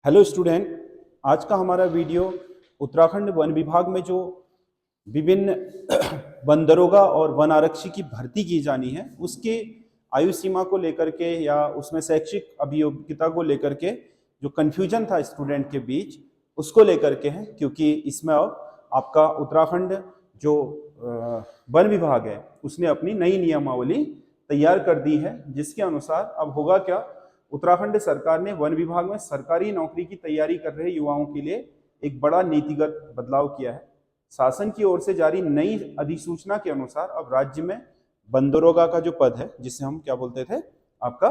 Hello student, आज का हमारा वीडियो उत्तराखंड वन विभाग में जो विभिन्न वन दरोगा और वन आरक्षी की भर्ती की जानी है उसके आयु सीमा को लेकर के या उसमें शैक्षिक अभियोग्यता को लेकर के जो कन्फ्यूजन था स्टूडेंट के बीच उसको लेकर के है। क्योंकि इसमें अब आपका उत्तराखंड जो वन विभाग है उसने अपनी नई नियमावली तैयार कर दी है, जिसके अनुसार अब होगा क्या, उत्तराखंड सरकार ने वन विभाग में सरकारी नौकरी की तैयारी कर रहे युवाओं के लिए एक बड़ा नीतिगत बदलाव किया है। शासन की ओर से जारी नई अधिसूचना के अनुसार अब राज्य में वन दरोगा का जो पद है, जिसे हम क्या बोलते थे, आपका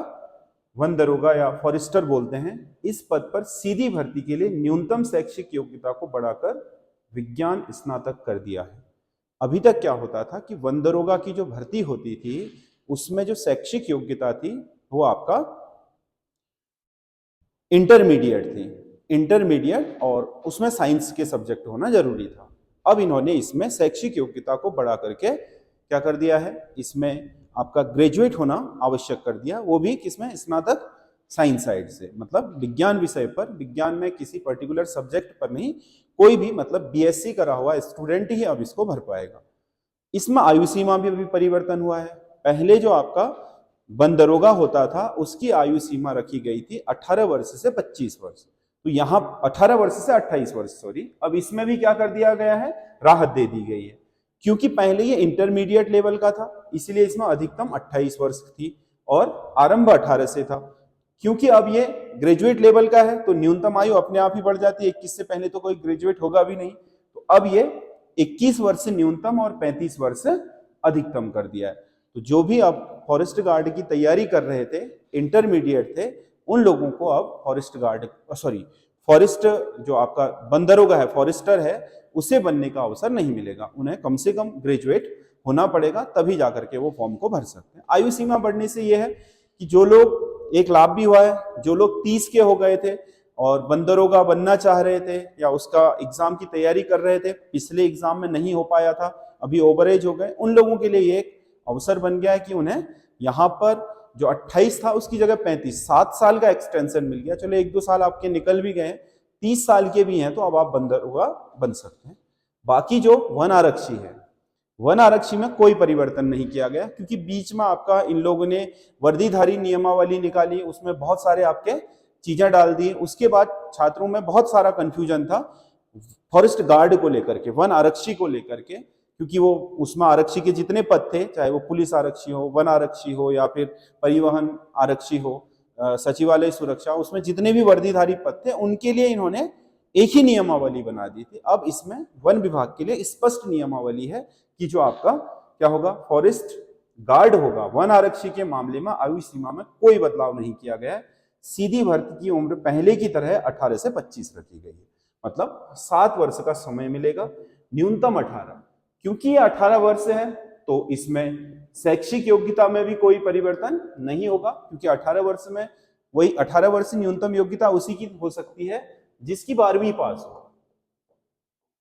वन दरोगा या फॉरेस्टर बोलते हैं, इस पद पर सीधी भर्ती के लिए न्यूनतम शैक्षिक योग्यता को बढ़ाकर विज्ञान स्नातक कर दिया है। अभी तक क्या होता था कि वन दरोगा की जो भर्ती होती थी उसमें जो शैक्षिक योग्यता थी वो आपका इंटरमीडिएट और उसमें साइंस के सब्जेक्ट होना जरूरी था। अब इन्होंने इसमें शैक्षिक योग्यता को बढ़ा करके क्या कर दिया है, इसमें आपका ग्रेजुएट होना आवश्यक कर दिया, वो भी किसमें, स्नातक साइंस साइड से, मतलब विज्ञान विषय पर, विज्ञान में किसी पर्टिकुलर सब्जेक्ट पर नहीं, कोई भी मतलब बीएससी करा हुआ स्टूडेंट ही अब इसको भर पाएगा। इसमें आयु सीमा भी अभी परिवर्तन हुआ है। पहले जो आपका वन दरोगा होता था उसकी आयु सीमा रखी गई थी 18 वर्ष से 25 वर्ष, तो यहाँ 18 वर्ष से 28 वर्ष सॉरी, अब इसमें भी क्या कर दिया गया है, राहत दे दी गई है। क्योंकि पहले ये इंटरमीडिएट लेवल का था इसलिए इसमें अधिकतम 28 वर्ष थी और आरंभ 18 से था। क्योंकि अब ये ग्रेजुएट लेवल का है तो न्यूनतम आयु अपने आप ही बढ़ जाती है, 21 से पहले तो कोई ग्रेजुएट होगा भी नहीं, तो अब ये 21 वर्ष न्यूनतम और 35 वर्ष अधिकतम कर दिया है। तो जो भी अब फॉरेस्ट गार्ड की तैयारी कर रहे थे, इंटरमीडिएट थे, उन लोगों को अब फॉरेस्ट जो आपका वन दरोगा है, फॉरेस्टर है, उसे बनने का अवसर नहीं मिलेगा। उन्हें कम से कम ग्रेजुएट होना पड़ेगा, तभी जाकर के वो फॉर्म को भर सकते हैं। आयु सीमा बढ़ने से यह है कि जो लोग, एक लाभ भी हुआ है, जो लोग 30 के हो गए थे और वन दरोगा बनना चाह रहे थे या उसका एग्जाम की तैयारी कर रहे थे, पिछले एग्जाम में नहीं हो पाया था, अभी ओवरेज हो गए, उन लोगों के लिए ये एक अवसर बन गया है कि उन्हें यहाँ पर जो 28 था उसकी जगह 35, 7 साल का एक्सटेंशन मिल गया। चलो 1-2 साल आपके निकल भी गए, 30 साल के भी हैं तो अब आप वन दरोगा बन सकते हैं। बाकी जो वन आरक्षी है, वन आरक्षी में कोई परिवर्तन नहीं किया गया, क्योंकि बीच में आपका इन लोगों ने वर्दीधारी नियमावली निकाली, उसमें बहुत सारे आपके चीजें डाल दी। उसके बाद छात्रों में बहुत सारा कंफ्यूजन था फॉरेस्ट गार्ड को लेकर के, वन आरक्षी को लेकर के, क्योंकि वो उसमें आरक्षी के जितने पद थे, चाहे वो पुलिस आरक्षी हो, वन आरक्षी हो या फिर परिवहन आरक्षी हो, सचिवालय सुरक्षा, उसमें जितने भी वर्दीधारी पद थे उनके लिए इन्होंने एक ही नियमावली बना दी थी। अब इसमें वन विभाग के लिए स्पष्ट नियमावली है कि जो आपका क्या होगा, फॉरेस्ट गार्ड होगा, वन आरक्षी के मामले में आयु सीमा में कोई बदलाव नहीं किया गया है। सीधी भर्ती की उम्र पहले की तरह 18 से 25 रखी गई है, मतलब 7 वर्ष का समय मिलेगा, न्यूनतम 18। क्योंकि ये 18 वर्ष है तो इसमें शैक्षिक योग्यता में भी कोई परिवर्तन नहीं होगा, क्योंकि 18 वर्ष में वही 18 वर्ष न्यूनतम योग्यता उसी की हो सकती है जिसकी 12वीं पास हो,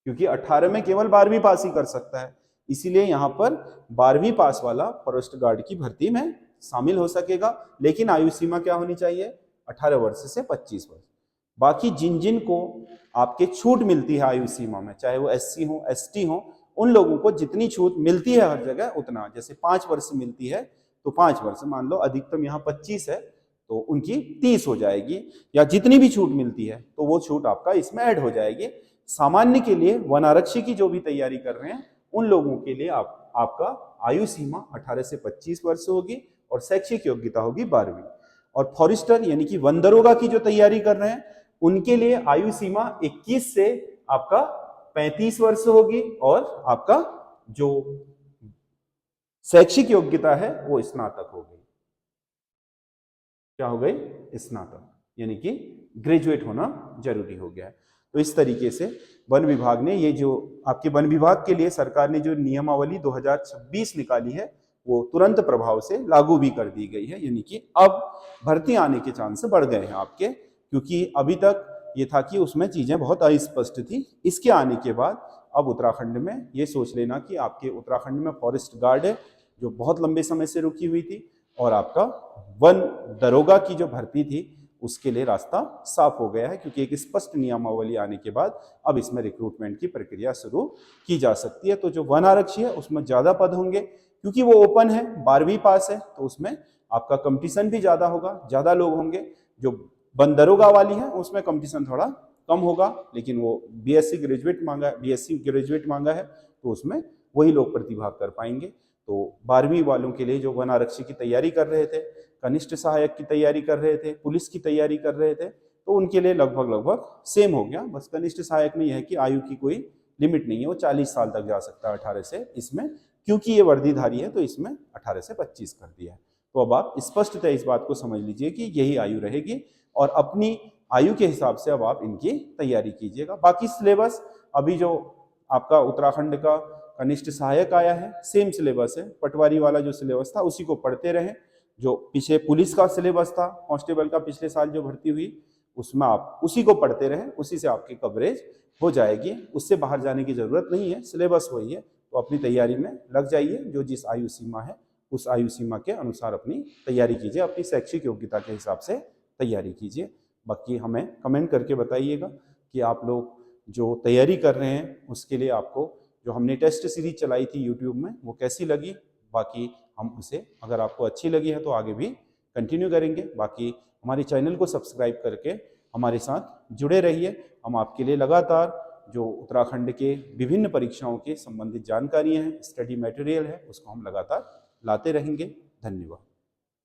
क्योंकि 18 में केवल 12वीं पास ही कर सकता है, इसीलिए यहाँ पर 12वीं पास वाला फॉरेस्ट गार्ड की भर्ती में शामिल हो सकेगा। लेकिन आयु सीमा क्या होनी चाहिए, 18 वर्ष से 25 वर्ष। बाकी जिन जिन को आपके छूट मिलती है आयु सीमा में, चाहे वो एससी हो, एसटी हो, उन लोगों को जितनी छूट मिलती है हर जगह उतना, जैसे 5 वर्ष मिलती है तो 5 वर्ष, मान लो अधिकतम यहाँ 25 है तो उनकी 30 हो जाएगी, या जितनी भी छूट मिलती है तो वो छूट आपका इसमें ऐड हो जाएगी। सामान्य के लिए, वन आरक्षी की जो भी तैयारी कर रहे हैं उन लोगों के लिए आपका आयु सीमा 18 से 25 वर्ष होगी और शैक्षिक योग्यता होगी 12वीं। और फॉरेस्टर यानी कि वन दरोगा की जो तैयारी कर रहे हैं उनके लिए आयु सीमा 21 से आपका 35 वर्ष होगी और आपका जो शैक्षिक योग्यता है वो स्नातक हो गई। क्या हो गई, स्नातक, यानी कि ग्रेजुएट होना जरूरी हो गया है। तो इस तरीके से वन विभाग ने, ये जो आपके वन विभाग के लिए सरकार ने जो नियमावली 2026 निकाली है वो तुरंत प्रभाव से लागू भी कर दी गई है, यानी कि अब भर्ती आने के चांस बढ़ गए हैं आपके, क्योंकि अभी तक ये था कि उसमें चीजें बहुत अस्पष्ट थी। इसके आने के बाद अब उत्तराखंड में ये सोच लेना कि आपके उत्तराखंड में फॉरेस्ट गार्ड है जो बहुत लंबे समय से रुकी हुई थी, और आपका वन दरोगा की जो भर्ती थी उसके लिए रास्ता साफ हो गया है, क्योंकि एक स्पष्ट नियमावली आने के बाद अब इसमें रिक्रूटमेंट की प्रक्रिया शुरू की जा सकती है। तो जो वन आरक्षी है उसमें ज़्यादा पद होंगे, क्योंकि वो ओपन है, 12वीं पास है, तो उसमें आपका कंपटीशन भी ज़्यादा होगा, ज़्यादा लोग होंगे। जो वन दरोगा वाली है उसमें कंपटीशन थोड़ा कम होगा, लेकिन वो बीएससी ग्रेजुएट मांगा है, तो उसमें वही लोग प्रतिभाग कर पाएंगे। तो 12वीं वालों के लिए जो वन आरक्षी की तैयारी कर रहे थे, कनिष्ठ सहायक की तैयारी कर रहे थे, पुलिस की तैयारी कर रहे थे, तो उनके लिए लगभग सेम हो गया। बस कनिष्ठ सहायक में यह है कि आयु की कोई लिमिट नहीं है, वो 40 साल तक जा सकता है 18 से। इसमें क्योंकि ये वर्दीधारी है तो इसमें 18 से 25 कर दिया है। तो अब आप स्पष्टतः इस बात को समझ लीजिए कि यही आयु रहेगी, और अपनी आयु के हिसाब से अब आप इनकी तैयारी कीजिएगा। बाकी सिलेबस अभी जो आपका उत्तराखंड का कनिष्ठ सहायक आया है, सेम सिलेबस है, पटवारी वाला जो सिलेबस था उसी को पढ़ते रहें। जो पीछे पुलिस का सिलेबस था, कांस्टेबल का पिछले साल जो भर्ती हुई, उसमें आप उसी को पढ़ते रहें, उसी से आपकी कवरेज हो जाएगी। उससे बाहर जाने की जरूरत नहीं है, सिलेबस वही है। तो अपनी तैयारी में लग जाइए, जो जिस आयु सीमा है उस आयु सीमा के अनुसार अपनी तैयारी कीजिए, अपनी शैक्षिक योग्यता के हिसाब से तैयारी कीजिए। बाकी हमें कमेंट करके बताइएगा कि आप लोग जो तैयारी कर रहे हैं उसके लिए आपको जो हमने टेस्ट सीरीज चलाई थी यूट्यूब में वो कैसी लगी। बाकी हम उसे, अगर आपको अच्छी लगी है तो आगे भी कंटिन्यू करेंगे। बाकी हमारे चैनल को सब्सक्राइब करके हमारे साथ जुड़े रहिए। हम आपके लिए लगातार जो उत्तराखंड के विभिन्न परीक्षाओं के संबंधित जानकारियाँ हैं, स्टडी मटेरियल है, उसको हम लगातार लाते रहेंगे। धन्यवाद।